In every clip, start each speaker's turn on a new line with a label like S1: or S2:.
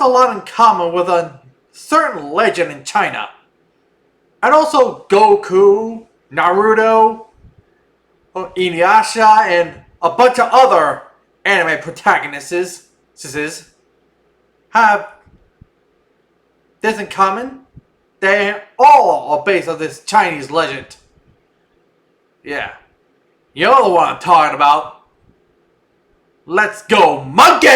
S1: a lot in common with a certain legend in China. And also Goku, Naruto, Inuyasha, and a bunch of other anime protagonists have this in common. They all are based on this Chinese legend. Yeah. You know the one I'm talking about. Let's go, monkey!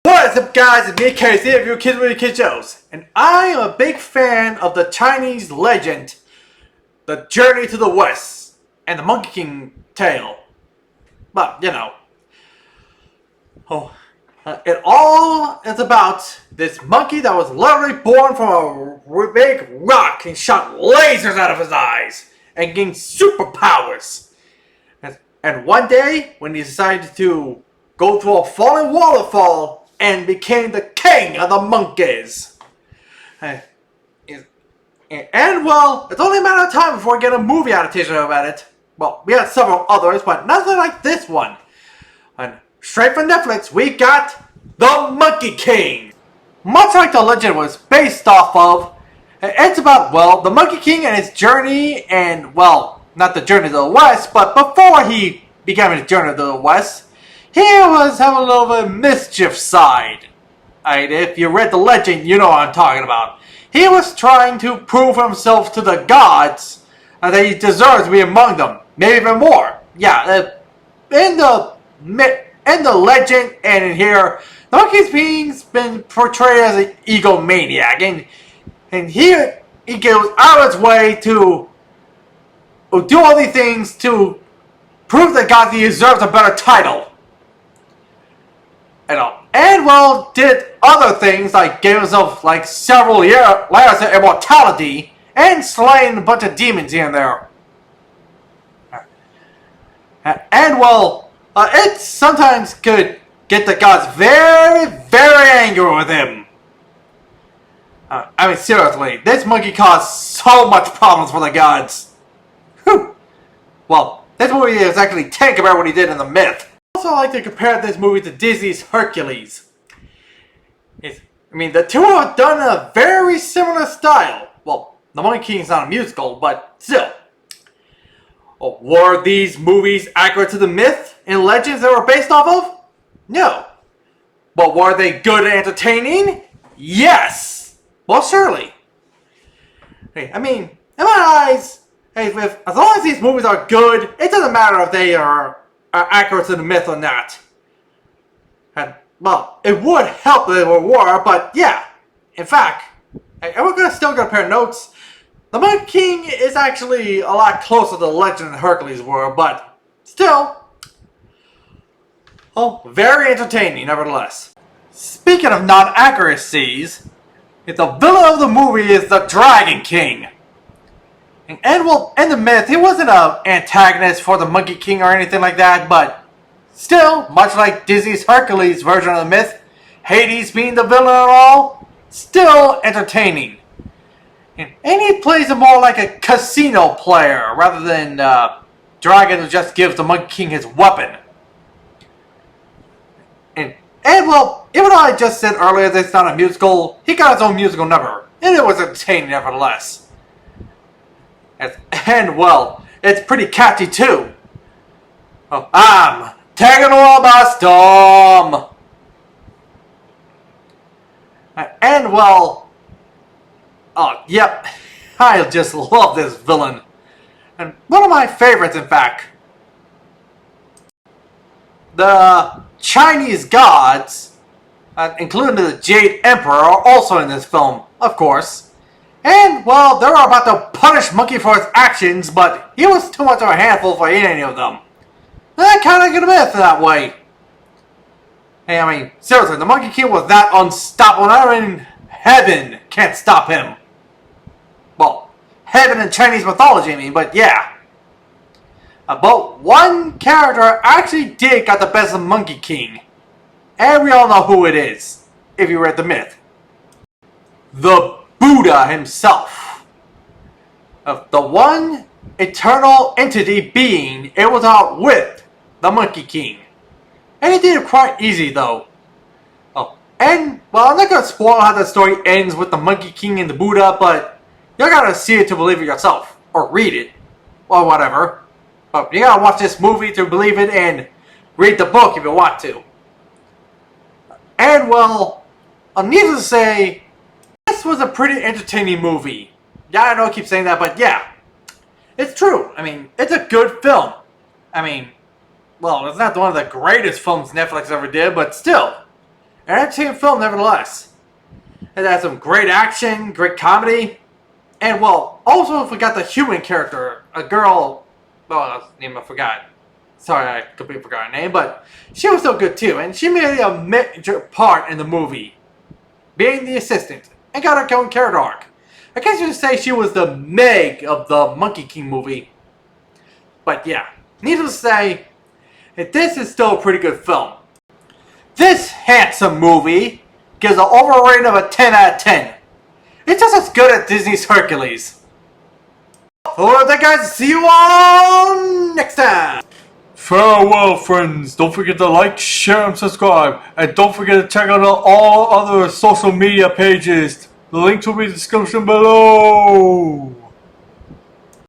S1: What's up, guys? It's me, Casey, of your Kids with Your Kid Shows. And I am a big fan of the Chinese legend, The Journey to the West, and the Monkey King tale. But, you know. It all is about this monkey that was literally born from a big rock and shot lasers out of his eyes and gained superpowers. And one day, when he decided to go through a falling waterfall and became the king of the monkeys. And well, it's only a matter of time before we get a movie adaptation about it. Well, we had several others, but nothing like this one. And straight from Netflix, we got The Monkey King. Much like the legend was based off of, it's about, well, the Monkey King and his journey, and, well, not the journey to the West, but before he began his journey to the West, he was having a little bit of mischief side. If you read the legend, you know what I'm talking about. He was trying to prove himself to the gods that he deserves to be among them. Maybe even more. Yeah, in the legend and in here, the Monkey King's been portrayed as an egomaniac. And here he goes out of his way to do all these things to prove to the gods he deserves a better title. And well, did other things like gave himself like several layers of immortality and slaying a bunch of demons here and there. And well, it sometimes could get the gods very, very angry with him. I mean, seriously, this monkey caused so much problems for the gods. Whew. Well, this movie is actually 10 compared to what he did in the myth. I also like to compare this movie to Disney's Hercules. The two are done in a very similar style. Well, The Monkey King is not a musical, but still. Were these movies accurate to the myth and legends they were based off of? No. But were they good and entertaining? Yes. Well, surely. In my eyes, as long as these movies are good, it doesn't matter if they are accurate to the myth or not. And, well, it would help if they were, but yeah. In fact, and we're still going to compare notes. The Monkey King is actually a lot closer to the legend than Hercules were, but still, very entertaining nevertheless. Speaking of non-accuracies, the villain of the movie is the Dragon King. And well, in the myth, he wasn't an antagonist for the Monkey King or anything like that, but still, much like Disney's Hercules version of the myth, Hades being the villain and all, still entertaining. And he plays it more like a casino player rather than Dragon who just gives the Monkey King his weapon. And well, even though I just said earlier that it's not a musical, he got his own musical number, and it was entertaining nevertheless. And well, it's pretty catchy too. I'm taking all my storm. And well, yep, I just love this villain. And one of my favorites, in fact. The Chinese gods, including the Jade Emperor, are also in this film, of course. And, well, they were about to punish Monkey for his actions, but he was too much of a handful for any of them. And that kind of get a myth that way. Hey, seriously, the Monkey King was that unstoppable. Heaven can't stop him. Well, heaven in Chinese mythology, but yeah. But one character actually did got the best of Monkey King. And we all know who it is, if you read the myth. The Buddha himself. Of the one eternal entity being able to outwit the Monkey King. And he did it quite easy though. Oh, and, well, I'm not going to spoil how the story ends with the Monkey King and the Buddha, but you gotta see it to believe it yourself. Or read it. Or whatever. But you gotta watch this movie to believe it and read the book if you want to. And, well, needless to say, this was a pretty entertaining movie. Yeah, I know I keep saying that, but yeah. It's true. I mean, it's a good film. I mean, well, it's not one of the greatest films Netflix ever did, but still. An entertaining film nevertheless. It has some great action, great comedy. And, well, also forgot the human character. A girl, well, her name I forgot. Sorry, I completely forgot her name, but she was so good too. And she made a major part in the movie. Being the assistant. And got her own character arc. I guess you could say she was the Meg of the Monkey King movie. But yeah, needless to say, this is still a pretty good film. This handsome movie gives an overall rating of a 10 out of 10. It's just as good as Disney's Hercules. Alright then guys, see you all next time.
S2: Farewell friends, don't forget to like, share and subscribe, and don't forget to check out all other social media pages. The links will be in the description below.